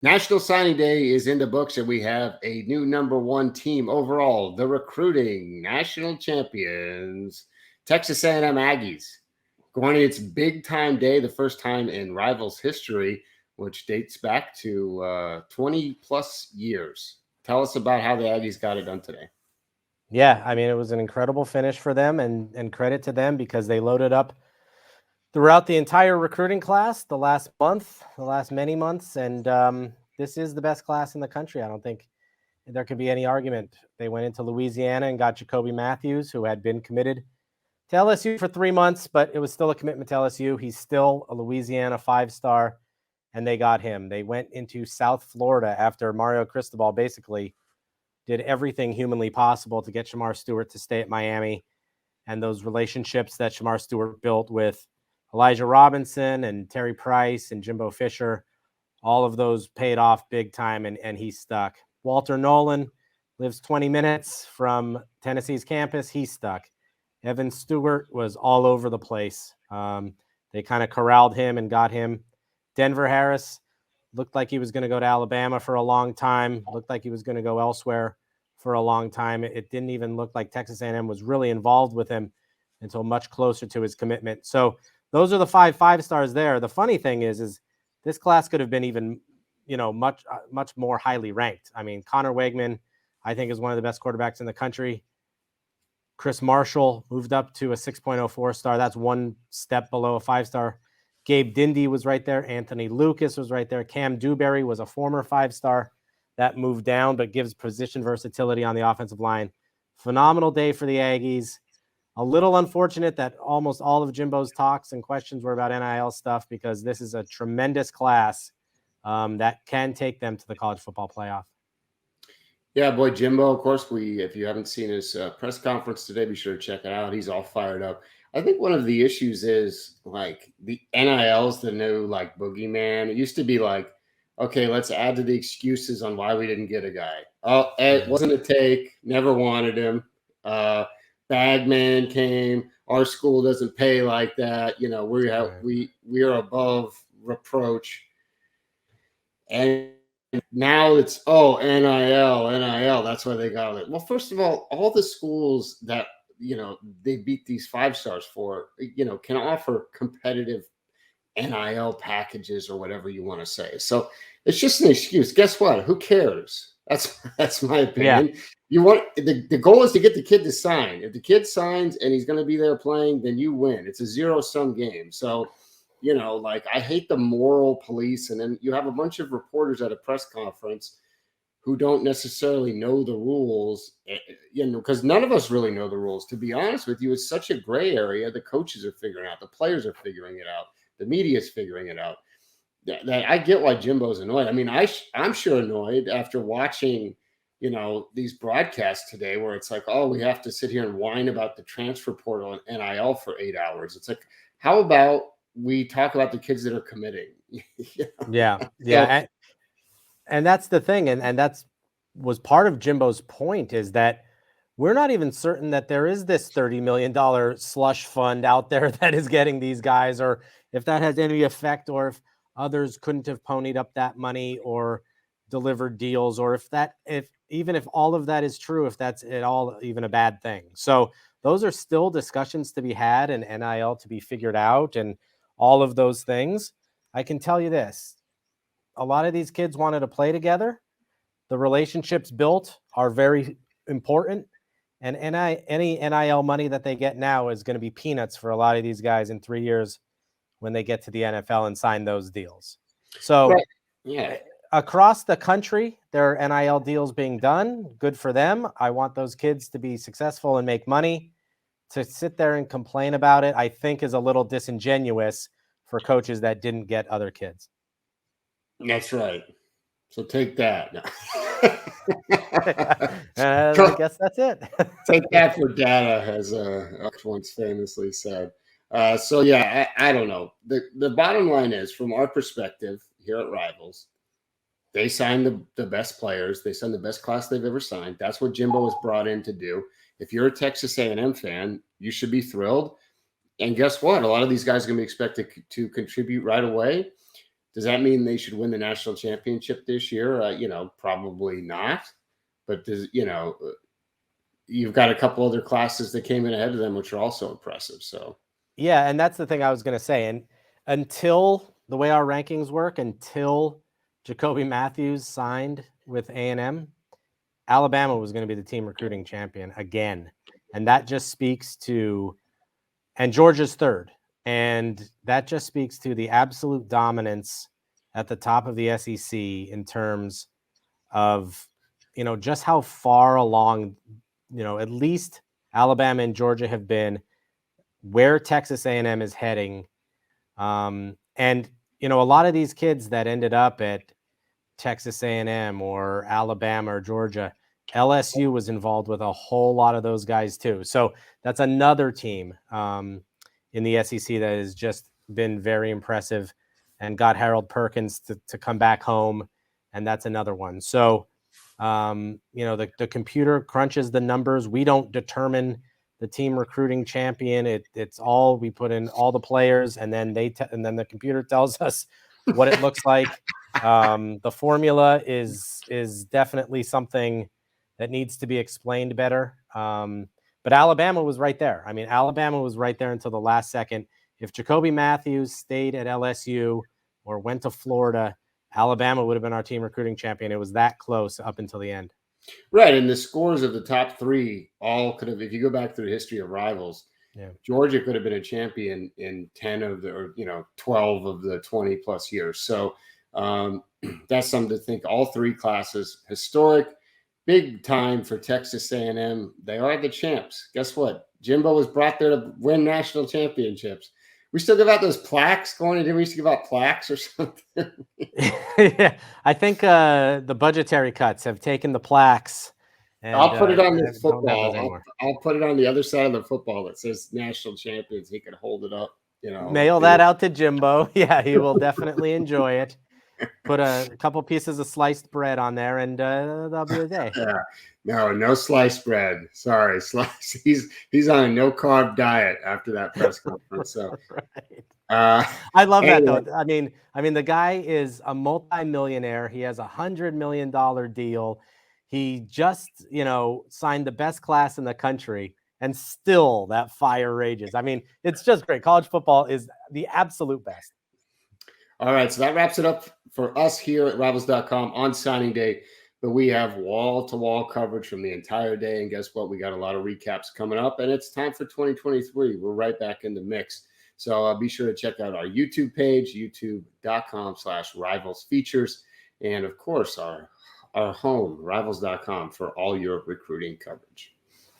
National Signing Day is in the books, and we have a new number one team overall, the recruiting national champions, Texas A&M Aggies. Gorney, it's big time day, the first time in Rivals history, which dates back to 20 plus years. Tell us about how the Aggies got it done today. Yeah, I mean, it was an incredible finish for them, and credit to them because they loaded up throughout the entire recruiting class the last many months, and this is the best class in the country. I don't think there could be any argument. They went into Louisiana and got Jacoby Matthews, who had been committed to LSU for 3 months, but it was still a commitment to LSU. He's still a Louisiana 5-star, and they got him. They went into South Florida after Mario Cristobal basically did everything humanly possible to get Shamar Stewart to stay at Miami, and those relationships that Shamar Stewart built with Elijah Robinson and Terry Price and Jimbo Fisher, all of those paid off big time, and he's stuck. Walter Nolan lives 20 minutes from Tennessee's campus. He's stuck. Evan Stewart was all over the place. They kind of corralled him and got him. Denver Harris looked like he was going to go to Alabama for a long time, looked like he was going to go elsewhere for a long time. It didn't even look like Texas A&M was really involved with him until much closer to his commitment. So those are the 5 stars there. The funny thing is this class could have been even, much more highly ranked. I mean, Connor Wegman, I think, is one of the best quarterbacks in the country. Chris Marshall moved up to a 6.04 star. That's one step below a 5-star. Gabe Dindy was right there. Anthony Lucas was right there. Cam Dewberry was a former 5-star. That moved down, but gives position versatility on the offensive line. Phenomenal day for the Aggies. A little unfortunate that almost all of Jimbo's talks and questions were about NIL stuff, because this is a tremendous class that can take them to the college football playoff. Yeah, boy, Jimbo, of course, if you haven't seen his press conference today, be sure to check it out. He's all fired up. I think one of the issues is like the NIL's the new like boogeyman. It used to be like, okay, let's add to the excuses on why we didn't get a guy. Oh, it wasn't a take, never wanted him. Bagman came. Our school doesn't pay like that. We are above reproach. And now it's NIL. That's why they got it. Well, first of all the schools that they beat these 5-stars for, can offer competitive NIL packages or whatever you want to say. So it's just an excuse. Guess what? Who cares? That's my opinion. Yeah. You want the goal is to get the kid to sign. If the kid signs and he's going to be there playing, then you win. It's a zero-sum game. So, I hate the moral police, and then you have a bunch of reporters at a press conference who don't necessarily know the rules, because none of us really know the rules. To be honest with you, it's such a gray area. The coaches are figuring it out. The players are figuring it out. The media is figuring it out. That I get why Jimbo's annoyed. I mean, I'm sure annoyed after watching, these broadcasts today where it's like, oh, we have to sit here and whine about the transfer portal and NIL for 8 hours. It's like, how about we talk about the kids that are committing? Yeah. And that's the thing. And that's was part of Jimbo's point, is that we're not even certain that there is this $30 million slush fund out there that is getting these guys, or if that has any effect, or if others couldn't have ponied up that money or delivered deals, or even if all of that is true, if that's at all even a bad thing. So those are still discussions to be had, and NIL to be figured out, and all of those things. I can tell you this. A lot of these kids wanted to play together. The relationships built are very important. And any NIL money that they get now is going to be peanuts for a lot of these guys in 3 years when they get to the NFL and sign those deals. So across the country, there are NIL deals being done. Good for them. I want those kids to be successful and make money. To sit there and complain about it, I think, is a little disingenuous for coaches that didn't get other kids. That's right. So take that. I guess that's it. Take that for data, as once famously said. I don't know. The bottom line is, from our perspective here at Rivals, they signed the best players. They signed the best class they've ever signed. That's what Jimbo was brought in to do. If you're a Texas A&M fan, you should be thrilled. And guess what? A lot of these guys are going to be expected to contribute right away. Does that mean they should win the national championship this year? Probably not. But you've got a couple other classes that came in ahead of them, which are also impressive. So Yeah, and that's the thing I was going to say. And until the way our rankings work, until Jacoby Matthews signed with A&M, Alabama was going to be the team recruiting champion again. And that just speaks to, and Georgia's third. And that just speaks to the absolute dominance at the top of the SEC in terms of, just how far along, at least Alabama and Georgia have been, where Texas A&M is heading. And, a lot of these kids that ended up at Texas A&M or Alabama or Georgia, LSU was involved with a whole lot of those guys too. So that's another team in the SEC that has just been very impressive and got Harold Perkins to come back home. And that's another one. So, the computer crunches the numbers. We don't determine the team recruiting champion. It's all, we put in all the players, and then and then the computer tells us what it looks like. The formula is definitely something that needs to be explained better. But Alabama was right there. I mean, Alabama was right there until the last second. If Jacoby Matthews stayed at LSU or went to Florida, Alabama would have been our team recruiting champion. It was that close up until the end. Right. And the scores of the top three all could have, if you go back through the history of rivals, Georgia could have been a champion in 10 of the, or 12 of the 20 plus years. So that's something to think. All three classes, historic, big time for Texas A&M. They are the champs. Guess what? Jimbo was brought there to win national championships. We still give out those plaques. Gorney, didn't we used to give out plaques or something? Yeah, I think the budgetary cuts have taken the plaques. And, I'll put it on the football. I'll put it on the other side of the football that says national champions. He can hold it up. Mail that out to Jimbo. Yeah, he will definitely enjoy it. Put a couple pieces of sliced bread on there, and that'll be the day. Yeah. No sliced bread. Sorry, slice. He's on a no carb diet after that press conference. So, right. I love that though. I mean, the guy is a multi-millionaire. He has $100 million deal. He just, signed the best class in the country, and still that fire rages. I mean, it's just great. College football is the absolute best. All right, so that wraps it up for us here at Rivals.com on signing day. But we have wall-to-wall coverage from the entire day. And guess what? We got a lot of recaps coming up, and it's time for 2023. We're right back in the mix. So be sure to check out our YouTube page, youtube.com/rivalsfeatures. And, of course, our home, Rivals.com, for all your recruiting coverage.